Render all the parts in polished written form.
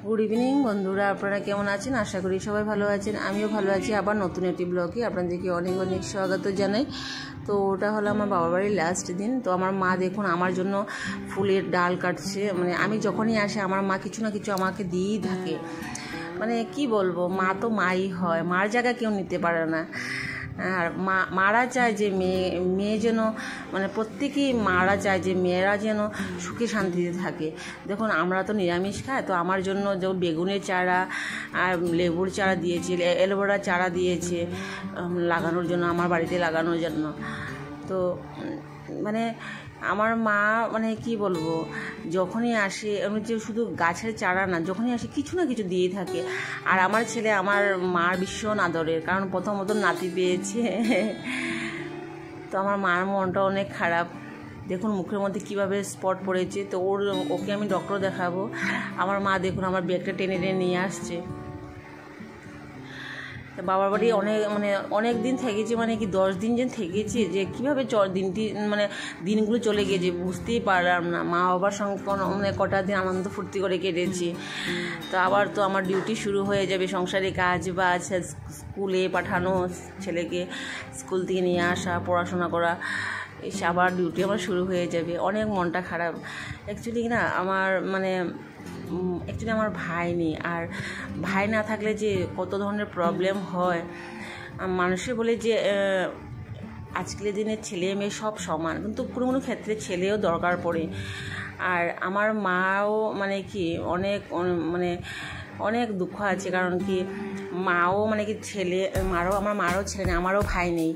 Good evening বন্ধুরা, আপনারা কেমন আছেন? আশা করি সবাই ভালো আছেন। আমিও ভালো আছি। আবার নতুন একটি ব্লগে আপনাদেরকে অনেক অনেক স্বাগত জানাই। তো ওটা হলো আমার বাবার বাড়ির লাস্ট দিন। তো আমার মা দেখুন আমার জন্য ফুলের ডাল কাটছে। মানে আমি যখনই আসি আমার মা কিছু না কিছু আমাকে দিয়েই থাকে। মানে কি বলবো, মা তো মাই হয়, মার জায়গা কেউ নিতে পারে না। আর মারা চায় যে মেয়ে যেন, মানে প্রত্যেকেই মারা চায় যে মেয়েরা যেন সুখে শান্তিতে থাকে। দেখুন আমরা তো নিরামিষ খাই, তো আমার জন্য যে বেগুনের চারা আর লেবুর চারা দিয়েছে, অ্যালোভেরার চারা দিয়েছে লাগানোর জন্য, আমার বাড়িতে লাগানোর জন্য। তো মানে আমার মা, মানে কি বলবো, যখনই আসে আমি যে শুধু গাছের চারা না, যখনই আসে কিছু না কিছু দিয়ে থাকে। আর আমার ছেলে আমার মার ভীষণ আদরের, কারণ প্রথমত নাতি পেয়েছে। তো আমার মার মনটা অনেক খারাপ। দেখুন মুখের মধ্যে কিভাবে স্পট পড়েছে। তো ওকে আমি ডক্টর দেখাবো। আমার মা দেখুন আমার ব্যাগটা টেনে টেনে নিয়ে আসছে। বাবার বাড়ি অনেক দিন থেকেছি, মানে কি 10 দিন যেন থেকেছি, যে কীভাবে দিনগুলো চলে গিয়েছে বুঝতেই পারলাম না। মা বাবার সঙ্গে কটা দিন আনন্দ ফুর্তি করে কেটেছি। তো আবার তো আমার ডিউটি শুরু হয়ে যাবে, সংসারে কাজ বাজ, স্কুলে পাঠানো, ছেলেকে স্কুল থেকে নিয়ে আসা, পড়াশোনা করা, এসে আবার ডিউটি আমার শুরু হয়ে যাবে। অনেক মনটা খারাপ অ্যাকচুয়ালি না। আমার আমার ভাই নেই, আর ভাই না থাকলে যে কত ধরনের প্রবলেম হয়। মানুষে বলে যে আজকের দিনে ছেলে মেয়ে সব সমান, কিন্তু কোনো কোনো ক্ষেত্রে ছেলেও দরকার পড়ে। আর আমার মাও অনেক দুঃখ আছে, কারণ কি মাও আমার মারও ছেলে নেই, আমারও ভাই নেই।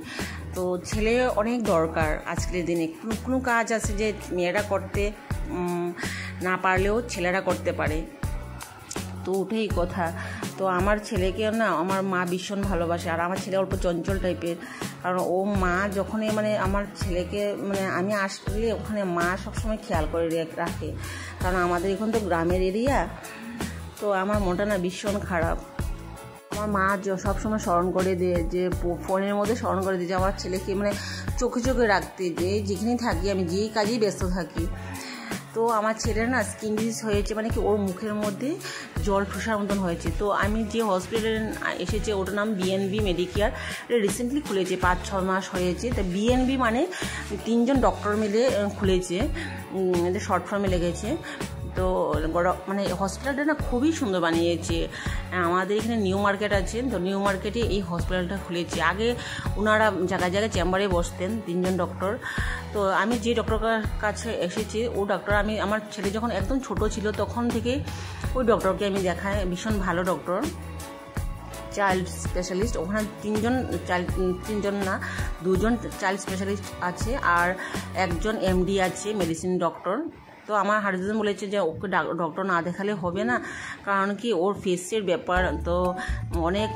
তো ছেলে অনেক দরকার আজকের দিনে। কোনো কাজ আছে যে মেয়েরা করতে না পারলেও ছেলেরা করতে পারে। তো ওটাই কথা। তো আমার ছেলেকে না আমার মা ভীষণ ভালোবাসে। আর আমার ছেলে অল্প চঞ্চল টাইপের, কারণ ও মা যখনই আমার ছেলেকে আমি আসলে ওখানে মা সবসময় খেয়াল করে রাখে, কারণ আমাদের এখন তো গ্রামের এরিয়া। তো আমার মনটা না ভীষণ খারাপ। আমার মা সবসময় স্মরণ করে দেয়, যে ফোনের মধ্যে স্মরণ করে দিয়ে যে আমার ছেলেকে চোখে চোখে রাখতে, যে যেখানেই থাকি আমি যেই কাজেই ব্যস্ত থাকি। তো আমার ছেলের না স্কিন ডিজিজ হয়েছে, ওর মুখের মধ্যে জল ঠোসার মতন হয়েছে। তো আমি যে হসপিটালে এসেছে ওটার নাম বিএনবি মেডিকেয়ার। এটা রিসেন্টলি খুলেছে, 5-6 মাস হয়েছে। তা বিএনবি 3জন ডক্টর মিলে খুলেছে, শর্ট ফর্মে লেগেছে। তো হসপিটালটা না খুবই সুন্দর বানিয়েছে। আমাদের এখানে নিউ মার্কেট আছে, তো নিউ মার্কেটে এই হসপিটালটা খুলেছে। আগে ওনারা জায়গায় জায়গায় চেম্বারে বসতেন 3জন ডক্টর। তো আমি যে ডক্টর কাছে এসেছি ও ডক্টর, আমার ছেলে যখন একদম ছোট ছিল তখন থেকে ওই ডক্টরকে আমি দেখাই। ভীষণ ভালো ডক্টর, চাইল্ড স্পেশালিস্ট। ওখানে 3জন না 2জন চাইল্ড স্পেশালিস্ট আছে, আর একজন এমডি আছে, মেডিসিন ডক্টর। তো আমার হাজবেন্ড বলেছে যে ওকে ডক্টর না দেখালে হবে না, কারণ কি ওর ফেসের ব্যাপার। তো অনেক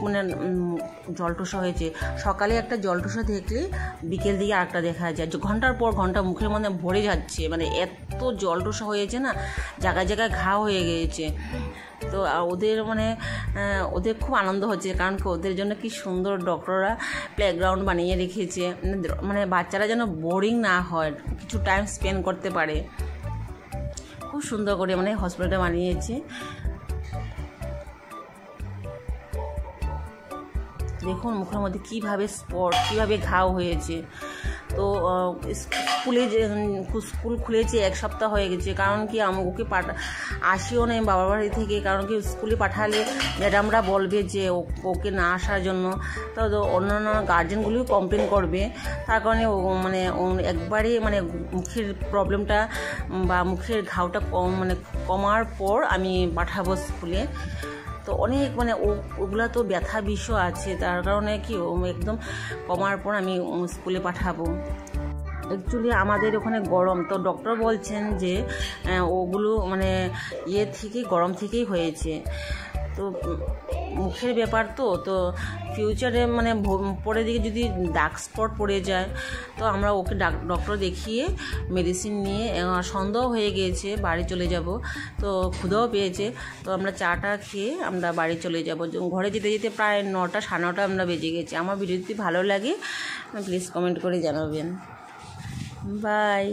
জলটোসা হয়েছে। সকালে একটা জলটোসা দেখলে বিকেল দিকে আরেকটা দেখা যায়, যে ঘন্টার পর ঘন্টা মুখের মধ্যে ভরে যাচ্ছে। এত জলটোসা হয়েছে না, জায়গায় জায়গায় ঘা হয়ে গিয়েছে। তো ওদের খুব আনন্দ হচ্ছে, কারণ কি ওদের জন্য কি সুন্দর ডক্টররা প্লেগ্রাউন্ড বানিয়ে রেখেছে, বাচ্চারা যেন বোরিং না হয়, কিছু টাইম স্পেন্ড করতে পারে। খুব সুন্দর করে হসপিটালটা বানিয়েছে। দেখুন মুখের মধ্যে কীভাবে স্পট, কীভাবে ঘাও হয়েছে। তো স্কুল খুলেছে 1 সপ্তাহ হয়ে গেছে, কারণ কি ওকে আসিও নেই বাবার বাড়ি থেকে, কারণ কি স্কুলে পাঠালে ম্যাডামরা বলবে যে ওকে না আসার জন্য। তো অন্যান্য গার্জেনগুলিও কমপ্লেন করবে। তার কারণে একবারে মুখের প্রবলেমটা বা মুখের ঘাওটা কমার পর আমি পাঠাবো স্কুলে। তো অনেক ওগুলা তো ব্যথা বিষও আছে, তার কারণে কি একদম কমার পর আমি স্কুলে পাঠাবো। অ্যাকচুয়ালি আমাদের ওখানে গরম, তো ডক্টর বলছেন যে ওগুলো গরম থেকেই হয়েছে। তো মুখের ব্যাপার তো ফিউচারে পরের দিকে যদি ডার্ক স্পট পড়ে যায়, তো আমরা ওকে ডক্টর দেখিয়ে মেডিসিন নিয়ে, সন্দেহ হয়ে গিয়েছে, বাড়ি চলে যাব। তো ক্ষুধাও পেয়েছে, তো আমরা চাটা খেয়ে আমরা বাড়ি চলে যাব। ঘরে যেতে যেতে প্রায় 9টা 9:30 আমরা বেজে গেছি। আমার ভিডিও যদি ভালো লাগে প্লিজ কমেন্ট করে জানাবেন। বাই।